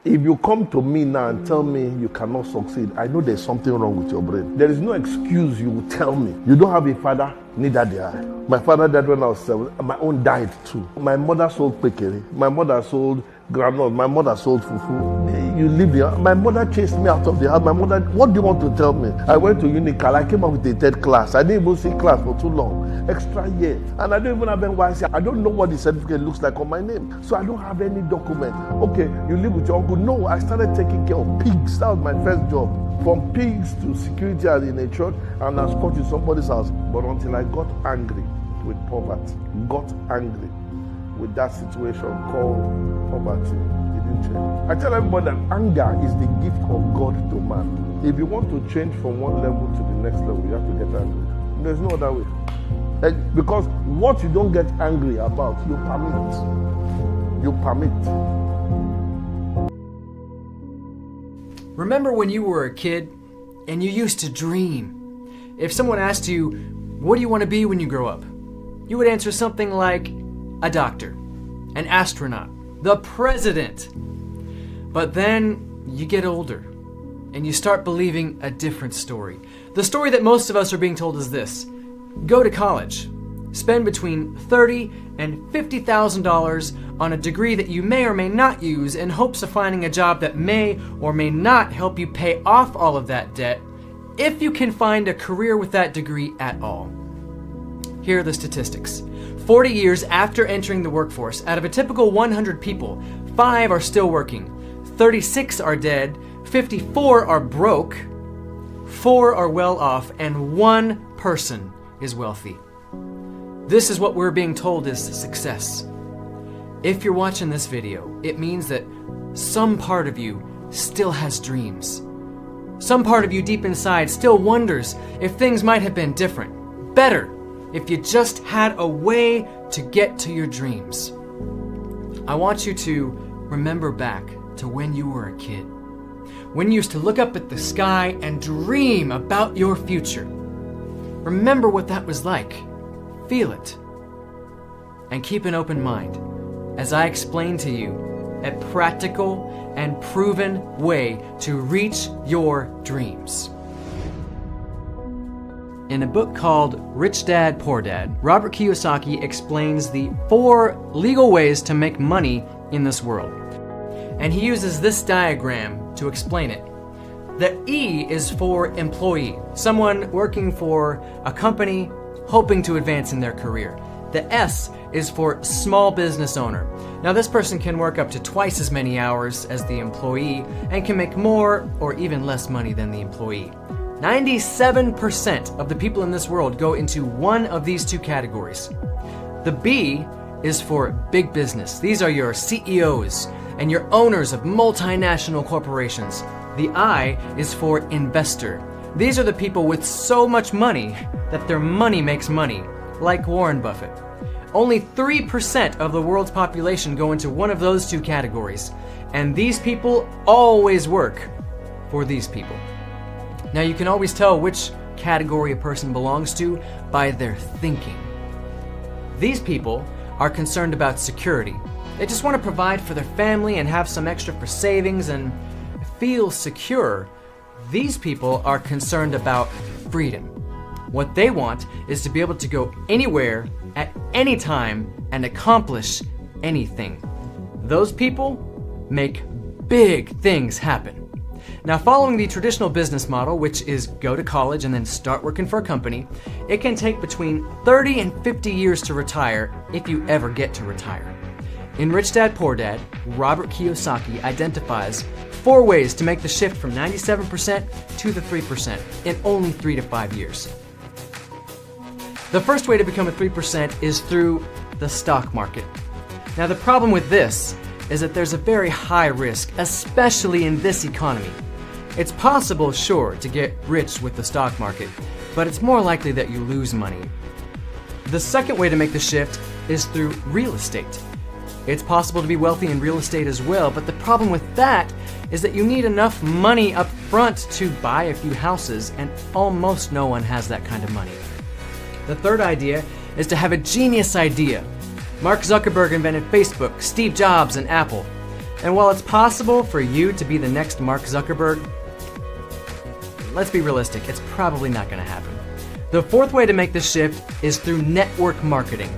If you come to me now and tell me you cannot succeed, I know there's something wrong with your brain. There is no excuse you will tell me. You don't have a father, neither do I. My father died when I was 7. My own died too. My mother sold pekere. My mother sold granola. My mother sold fufu. You live here. My mother chased me out of the house. My mother, what do you want to tell me? I went to Unical. I came out with a 3rd class. I didn't even see class for too long. Extra year. And I don't even have NYC. I don't know what the certificate looks like on my name. So I don't have any document. Okay, you live with your uncle. No, I started taking care of pigs. That was my first job. From pigs to security in a church and as coach in somebody's house. But until I got angry with poverty, got angry with that situation called poverty, it didn't change. I tell everybody that anger is the gift of God to man. If you want to change from one level to the next level, you have to get angry. There's no other way. Because what you don't get angry about, you permit. You permit. Remember when you were a kid and you used to dream? If someone asked you, what do you want to be when you grow up? You would answer something like a doctor, an astronaut, the president. But then you get older and you start believing a different story. The story that most of us are being told is this: go to college, spend between $30,000 and $50,000 on a degree that you may or may not use in hopes of finding a job that may or may not help you pay off all of that debt, if you can find a career with that degree at all. Here are the statistics. 40 years after entering the workforce, out of a typical 100 people, 5 are still working, 36 are dead, 54 are broke, 4 are well off, and 1 person is wealthy. This is what we're being told is success. If you're watching this video, it means that some part of you still has dreams. Some part of you deep inside still wonders if things might have been different, better, if you just had a way to get to your dreams. I want you to remember back to when you were a kid, when you used to look up at the sky and dream about your future. Remember what that was like. Feel it. And keep an open mind as I explain to you a practical and proven way to reach your dreams. In a book called Rich Dad, Poor Dad, Robert Kiyosaki explains the 4 legal ways to make money in this world. And he uses this diagram to explain it. The E is for employee, someone working for a company hoping to advance in their career. The S is for small business owner. Now this person can work up to twice as many hours as the employee and can make more or even less money than the employee. 97% of the people in this world go into one of these 2 categories. The B is for big business. These are your CEOs and your owners of multinational corporations. The I is for investor. These are the people with so much money that their money makes money, like Warren Buffett. Only 3% of the world's population go into one of those 2 categories, and these people always work for these people. Now you can always tell which category a person belongs to by their thinking. These people are concerned about security. They just want to provide for their family and have some extra for savings and feel secure. These people are concerned about freedom. What they want is to be able to go anywhere at any time and accomplish anything. Those people make big things happen. Now, following the traditional business model, which is go to college and then start working for a company, it can take between 30 and 50 years to retire if you ever get to retire. In Rich Dad, Poor Dad, Robert Kiyosaki identifies 4 ways to make the shift from 97% to the 3% in only 3 to 5 years. The first way to become a 3% is through the stock market. Now the problem with this is that there's a very high risk, especially in this economy. It's possible, sure, to get rich with the stock market, but it's more likely that you lose money. The second way to make the shift is through real estate. It's possible to be wealthy in real estate as well, but the problem with that is that you need enough money up front to buy a few houses, and almost no one has that kind of money. The third idea is to have a genius idea. Mark Zuckerberg invented Facebook, Steve Jobs, and Apple. And while it's possible for you to be the next Mark Zuckerberg, let's be realistic, it's probably not going to happen. The fourth way to make this shift is through network marketing.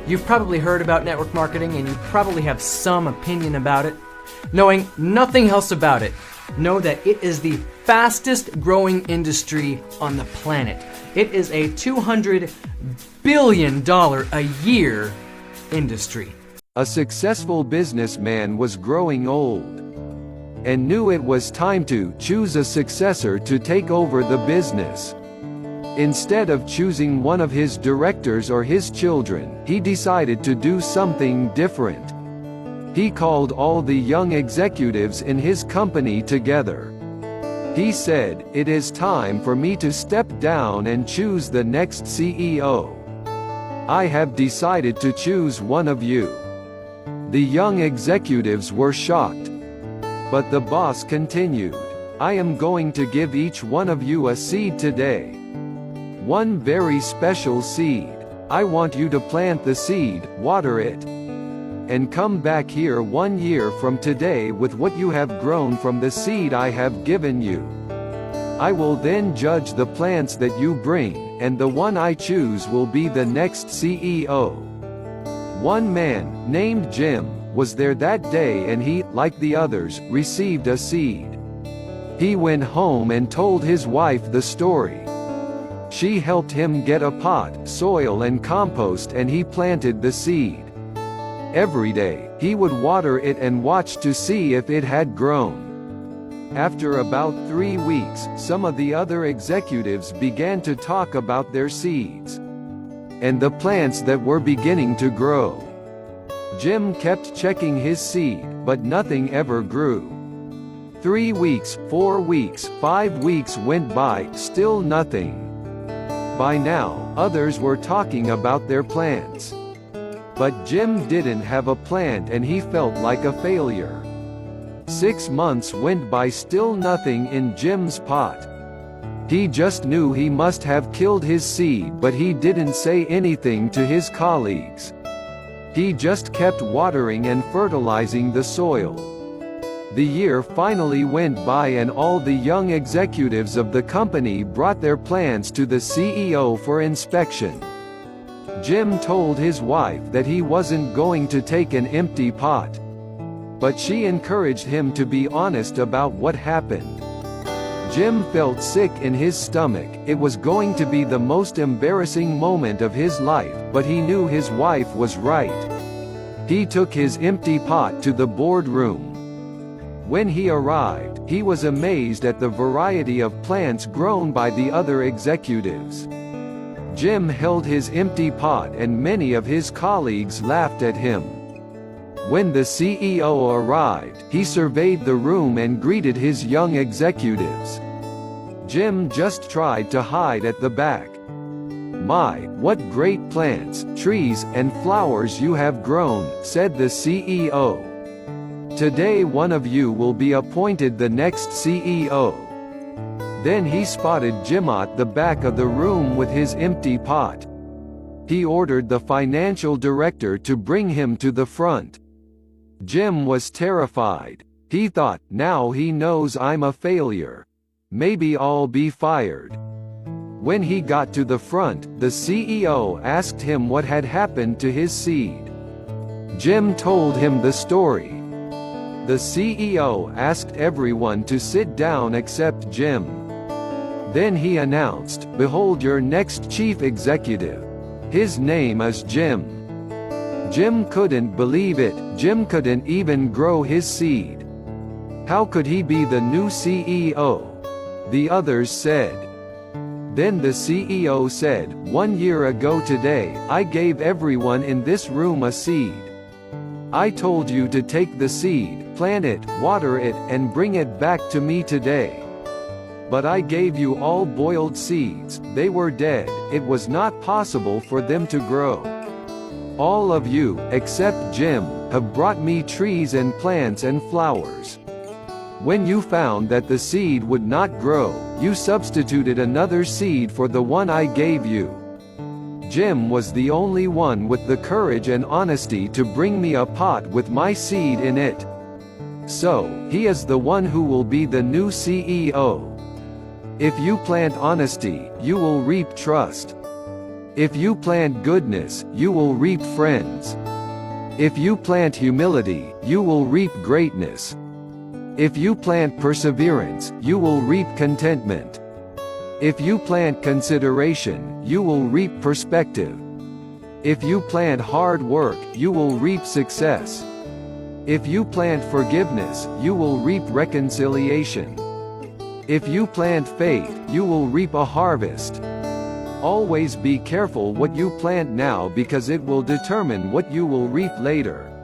You've probably heard about network marketing and you probably have some opinion about it. Knowing nothing else about it, know that it is the fastest growing industry on the planet. It is a $200 billion a year industry. A successful businessman was growing old and knew it was time to choose a successor to take over the business. Instead of choosing one of his directors or his children, he decided to do something different. He called all the young executives in his company together. He said, "It is time for me to step down and choose the next CEO. I have decided to choose one of you." The young executives were shocked. But the boss continued, "I am going to give each one of you a seed today. One very special seed. I want you to plant the seed, water it, and come back here 1 year from today with what you have grown from the seed I have given you. I will then judge the plants that you bring, and the one I choose will be the next CEO." One man, named Jim, was there that day and he, like the others, received a seed. He went home and told his wife the story. She helped him get a pot, soil and compost, and he planted the seed. Every day, he would water it and watch to see if it had grown. After about 3 weeks, some of the other executives began to talk about their seeds and the plants that were beginning to grow. Jim kept checking his seed, but nothing ever grew. 3 weeks, 4 weeks, 5 weeks went by, still nothing. By now, others were talking about their plants. But Jim didn't have a plant and he felt like a failure. 6 months went by, still nothing in Jim's pot. He just knew he must have killed his seed, but he didn't say anything to his colleagues. He just kept watering and fertilizing the soil. The year finally went by and all the young executives of the company brought their plans to the CEO for inspection. Jim told his wife that he wasn't going to take an empty pot. But she encouraged him to be honest about what happened. Jim felt sick in his stomach. It was going to be the most embarrassing moment of his life, but he knew his wife was right. He took his empty pot to the boardroom. When he arrived, he was amazed at the variety of plants grown by the other executives. Jim held his empty pot and many of his colleagues laughed at him. When the CEO arrived, he surveyed the room and greeted his young executives. Jim just tried to hide at the back. "My, what great plants, trees, and flowers you have grown," said the CEO. "Today one of you will be appointed the next CEO." Then he spotted Jim at the back of the room with his empty pot. He ordered the financial director to bring him to the front. Jim was terrified. He thought, "Now he knows I'm a failure. Maybe I'll be fired." When he got to the front, the CEO asked him what had happened to his seed. Jim told him the story. The CEO asked everyone to sit down except Jim. Then he announced, "Behold your next chief executive. His name is Jim." Jim couldn't believe it. Jim couldn't even grow his seed. How could he be the new CEO? The others said. Then the CEO said, "1 year ago today, I gave everyone in this room a seed. I told you to take the seed, plant it, water it, and bring it back to me today. But I gave you all boiled seeds, they were dead, it was not possible for them to grow. All of you, except Jim, have brought me trees and plants and flowers. When you found that the seed would not grow, you substituted another seed for the one I gave you. Jim was the only one with the courage and honesty to bring me a pot with my seed in it. So, he is the one who will be the new CEO. If you plant honesty, you will reap trust. If you plant goodness, you will reap friends. If you plant humility, you will reap greatness. If you plant perseverance, you will reap contentment. If you plant consideration, you will reap perspective. If you plant hard work, you will reap success. If you plant forgiveness, you will reap reconciliation. If you plant faith, you will reap a harvest. Always be careful what you plant now because it will determine what you will reap later.